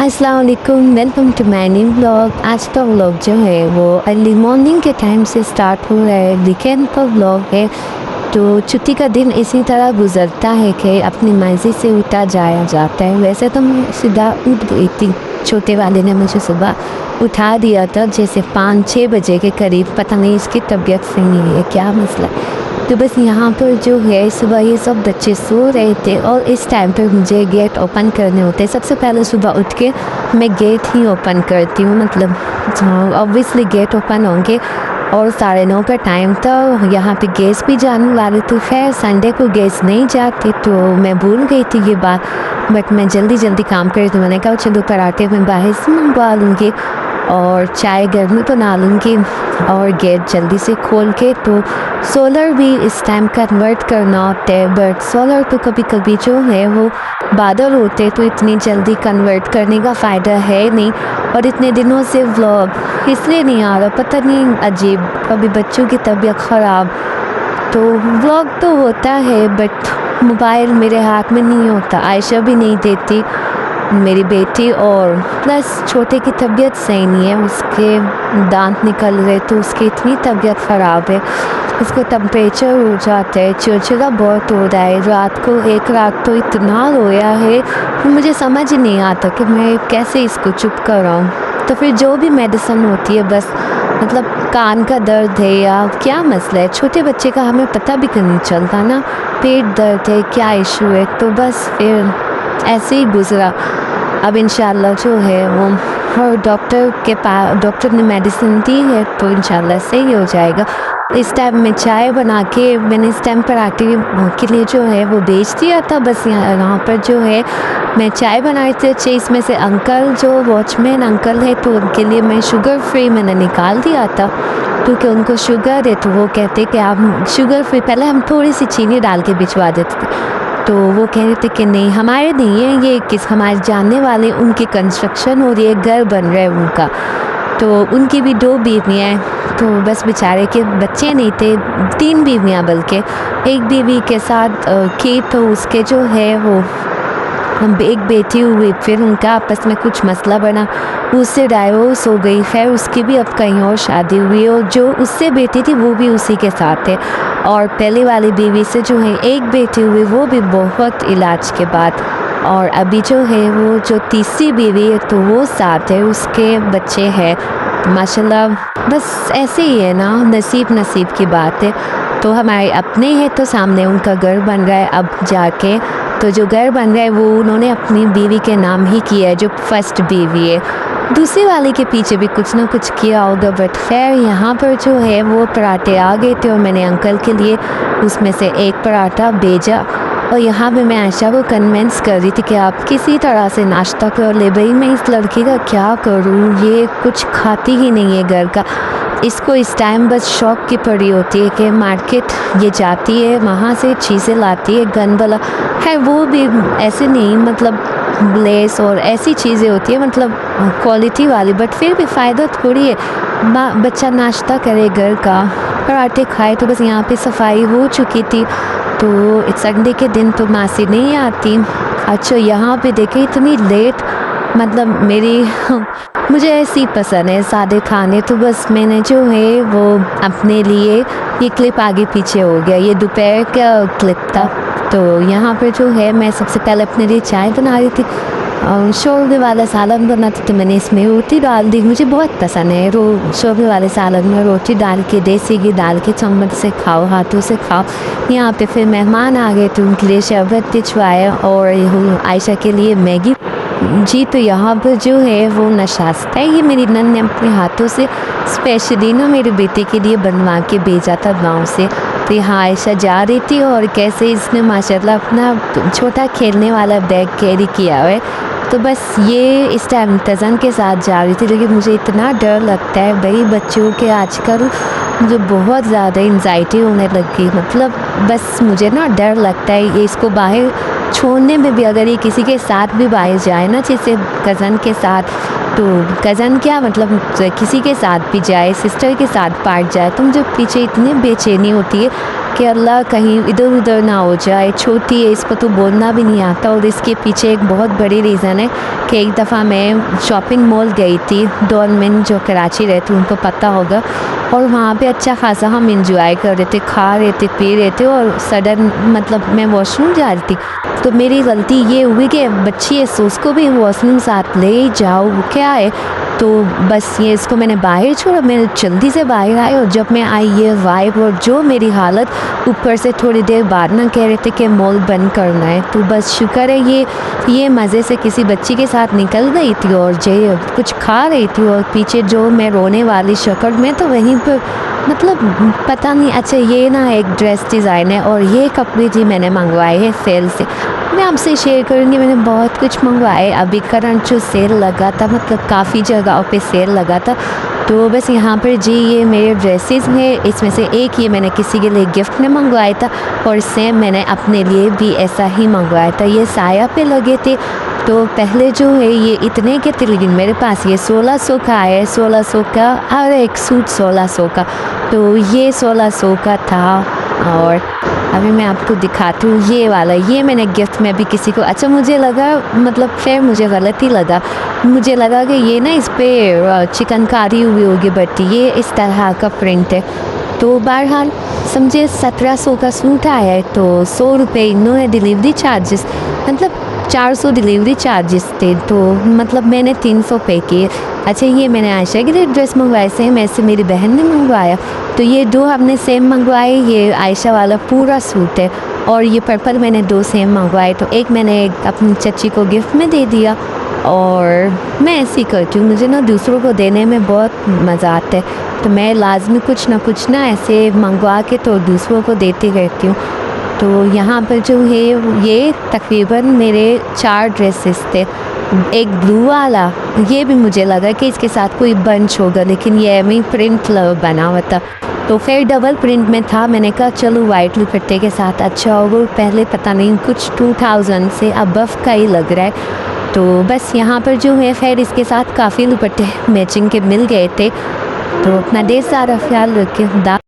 अस्सलाम वालेकुम, welcome to my new vlog. आज का व्लॉग जो है वो अर्ली मॉर्निंग के टाइम से स्टार्ट हो रहा है। वीकेंड का व्लॉग है तो छुट्टी का दिन इसी तरह गुजरता है कि अपनी मर्ज़ी से उठा जाया जाता है। वैसे तो मैं सीधा उठ गई थी, छोटे वाले ने मुझे सुबह उठा दिया था जैसे 5-6 बजे के करीब। पता नहीं इसकी तबीयत सही नहीं है, क्या मसला है। तो बस यहाँ पर जो है सुबह ये सब बच्चे सो रहे थे और इस टाइम पर मुझे गेट ओपन करने होते हैं। सबसे पहले सुबह उठ के मैं गेट ही ओपन करती हूँ, मतलब ऑब्वियसली गेट ओपन होंगे और 9:30 का टाइम था। यहाँ पे गैस भी जाने वाली थी। खैर संडे को गैस नहीं जाती तो मैं भूल गई थी ये बात, बट मैं जल्दी काम कर रही थी। मैंने कहा चलो पराठे मैं बाहर से मंगवा लूँगी और चाय गर्मी बना लूँगी और गेट जल्दी से खोल के। तो सोलर भी इस टाइम कन्वर्ट करना होता है, बट सोलर तो कभी कभी जो है वो बादल होते तो इतनी जल्दी कन्वर्ट करने का फ़ायदा है नहीं। और इतने दिनों से व्लॉग इसलिए नहीं आ रहा, पता नहीं अजीब, कभी बच्चों की तबीयत ख़राब तो व्लॉग तो होता है बट मोबाइल मेरे हाथ में नहीं होता। आयशा भी नहीं देती मेरी बेटी, और प्लस छोटे की तबीयत सही नहीं है, उसके दांत निकल रहे तो उसकी इतनी तबीयत ख़राब है, उसको टेम्परेचर हो जाता है, चिड़चिड़ा बहुत हो रहा है। एक रात तो इतना रोया है कि मुझे समझ ही नहीं आता कि मैं कैसे इसको चुप कराऊँ। तो फिर जो भी मेडिसिन होती है बस, मतलब कान का दर्द है या क्या मसला है, छोटे बच्चे का हमें पता भी नहीं चलता ना, पेट दर्द है क्या इशू है, तो बस फिर ऐसे ही गुजरा। अब इंशाल्लाह जो है वो और डॉक्टर ने मेडिसिन दी है तो इंशाल्लाह सही हो जाएगा। इस टाइम में चाय बना के मैंने इस टाइम पराठे के लिए जो है वो बेच दिया था। बस यहाँ पर जो है मैं चाय बनाई थी, इसमें से अंकल जो वॉचमैन अंकल है तो उनके लिए मैं शुगर फ्री मैंने निकाल दिया था, क्योंकि उनको शुगर है तो वो कहते कि आप शुगर फ्री, पहले हम थोड़ी सी चीनी डाल के भिजवा देते थे तो वो कह रहे थे कि नहीं हमारे नहीं है ये, हमारे जानने वाले उनकी कंस्ट्रक्शन हो रही है, घर बन रहा है उनका, तो उनकी भी 2 बीवियाँ हैं। तो बस बेचारे के बच्चे नहीं थे, 3 बीवियाँ, बल्कि एक बीवी के साथ की तो उसके जो है वो एक बेटी हुई, फिर उनका आपस में कुछ मसला बना, उससे डाइवोर्स हो गई। खैर उसकी भी अब कहीं और शादी हुई और जो उससे बेटी थी वो भी उसी के साथ है। और पहले वाली बीवी से जो है एक बेटी हुई, वो भी बहुत इलाज के बाद। और अभी जो है वो जो तीसरी बीवी है तो वो साथ है, उसके बच्चे हैं माशाल्लाह। बस ऐसे ही है ना, नसीब की बात है। तो हमारे अपने हैं तो सामने उनका घर बन रहा है अब जाके, तो जो घर बन रहा है वो उन्होंने अपनी बीवी के नाम ही किया है, जो फर्स्ट बीवी है। दूसरी वाले के पीछे भी कुछ ना कुछ किया होगा, बट खैर यहाँ पर जो है वो पराठे आ गए थे और मैंने अंकल के लिए उसमें से एक पराठा भेजा। और यहाँ पे मैं आयशा को कन्विंस कर रही थी कि आप किसी तरह से नाश्ता कर ले। भाई मैं इस लड़की का क्या करूँ, ये कुछ खाती ही नहीं है घर का, इसको इस टाइम बस शौक की पड़ी होती है कि मार्केट ये जाती है, वहाँ से चीज़ें लाती है गन वाला। खैर वो भी ऐसे नहीं, मतलब लेस और ऐसी चीज़ें होती है, मतलब क्वालिटी वाली, बट फिर भी फ़ायदा थोड़ी है। बच्चा नाश्ता करे घर का, पराठे खाए। तो बस यहाँ पे सफाई हो चुकी थी, तो संडे के दिन तो मासी नहीं आती। अच्छा यहाँ पे देखे इतनी लेट, मतलब मुझे ऐसी पसंद है सादे खाने, तो बस मैंने जो है वो अपने लिए ये क्लिप आगे पीछे हो गया, ये दोपहर का क्लिप था। तो यहाँ पर जो है मैं सबसे पहले अपने लिए चाय बना रही थी और शोरबे वाला सालन बना था, तो मैंने इसमें रोटी डाल दी। मुझे बहुत पसंद है शोरबे वाले सालन में रोटी डाल के, देसी घी डाल के चम्मच से खाओ, हाथों से खाओ। यहाँ पे फिर मेहमान आ गए तो उनके लिए शरबत भिजवाया और आयशा के लिए मैगी जी। तो यहाँ पर जो है वो नशास्ता है, ये मेरी नन ने अपने हाथों से स्पेशली ना मेरे बेटे के लिए बनवा के भेजा था गाँव से। तो यहाँ आयशा जा रही थी और कैसे इसने माशाल्लाह अपना छोटा खेलने वाला बैग कैरी किया है, तो बस ये इस टाइम तजन के साथ जा रही थी। लेकिन मुझे इतना डर लगता है भाई बच्चों के, आजकल मुझे बहुत ज़्यादा एंजाइटी होने लगी, मतलब बस मुझे ना डर लगता है ये इसको बाहर छोड़ने में भी। अगर ये किसी के साथ भी बाहर जाए ना, जैसे कज़न के साथ, तो कज़न क्या मतलब किसी के साथ भी जाए, सिस्टर के साथ पार्क जाए, तो मुझे पीछे इतनी बेचैनी होती है। कि अल्लाह कहीं इधर उधर ना हो जाए, छोटी है, इसको तो बोलना भी नहीं आता। और इसके पीछे एक बहुत बड़ी रीज़न है कि एक दफ़ा मैं शॉपिंग मॉल गई थी, डॉन जो कराची रहते उनको पता होगा, और वहाँ पे अच्छा खासा हम इंजॉय कर रहे थे, खा रहे थे, पी रहे थे, और सडन मतलब मैं वॉशरूम जा रही थी, तो मेरी गलती ये हुई कि बच्ची है सो उसको भी वॉशरूम साथ ले जाओ, क्या है। तो बस ये इसको मैंने बाहर छोड़ा, मैं जल्दी से बाहर आई, और जब मैं आई ये वाइब और जो मेरी हालत, ऊपर से थोड़ी देर बाद ना कह रहे थे कि मॉल बंद करना है। तो बस शुक्र है ये मज़े से किसी बच्ची के साथ निकल गई थी और जे कुछ खा रही थी, और पीछे जो मैं रोने वाली शक्ल में, तो वहीं पर मतलब पता नहीं। अच्छा ये ना एक ड्रेस डिज़ाइन है, और ये कपड़े जी मैंने मंगवाए हैं सेल से, मैं आपसे शेयर करूँगी। मैंने बहुत कुछ मंगवाए, अभी करंट जो सेल लगा था, मतलब काफ़ी जगहों पे सेल लगा था, तो बस यहाँ पर जी ये मेरे ड्रेसेस हैं। इसमें से एक ये मैंने किसी के लिए गिफ्ट में मंगवाया था, और सेम मैंने अपने लिए भी ऐसा ही मंगवाया था। ये साया पे लगे थे, तो पहले जो है ये इतने के थे, लेकिन मेरे पास ये 1600 का है, 1600 का हर एक सूट 1600 का, तो ये 1600 का था। और अभी मैं आपको दिखाती हूँ ये वाला, ये मैंने गिफ्ट में भी किसी को, अच्छा मुझे लगा, मतलब फिर मुझे गलत ही लगा, मुझे लगा कि ये ना इस पर चिकनकारी हुई होगी, बट ये इस तरह का प्रिंट है। तो बहरहाल समझे 1700 का सूट आया है, तो 100 रुपये इन्होंने डिलीवरी चार्जेस, मतलब 400 डिलीवरी चार्जेस थे, तो मतलब मैंने 300 पे किए। अच्छा ये मैंने आयशा के लिए ड्रेस मंगवाए, सेम ऐसे मेरी बहन ने मंगवाया, तो ये दो हमने सेम मंगवाए। ये आयशा वाला पूरा सूट है, और ये पर्पल मैंने 2 सेम मंगवाए, तो एक मैंने अपनी चच्ची को गिफ्ट में दे दिया, और मैं ऐसे ही करती हूँ, मुझे ना दूसरों को देने में बहुत मज़ा आता है, तो मैं लाजमी कुछ ना ऐसे मंगवा के तो दूसरों को देती रहती हूँ। तो यहाँ पर जो है ये तकरीबन मेरे 4 ड्रेसेस थे। एक ब्लू वाला, ये भी मुझे लगा कि इसके साथ कोई बंच होगा, लेकिन ये एम प्रिंट बना हुआ था, तो फिर डबल प्रिंट में था। मैंने कहा चलो वाइट दुपट्टे के साथ अच्छा होगा, पहले पता नहीं कुछ 2000 से अबव का ही लग रहा है। तो बस यहाँ पर जो है खैर इसके साथ काफ़ी दुपट्टे मैचिंग के मिल गए थे। तो अपना ढेर सारा ख्याल रखें। खुदा।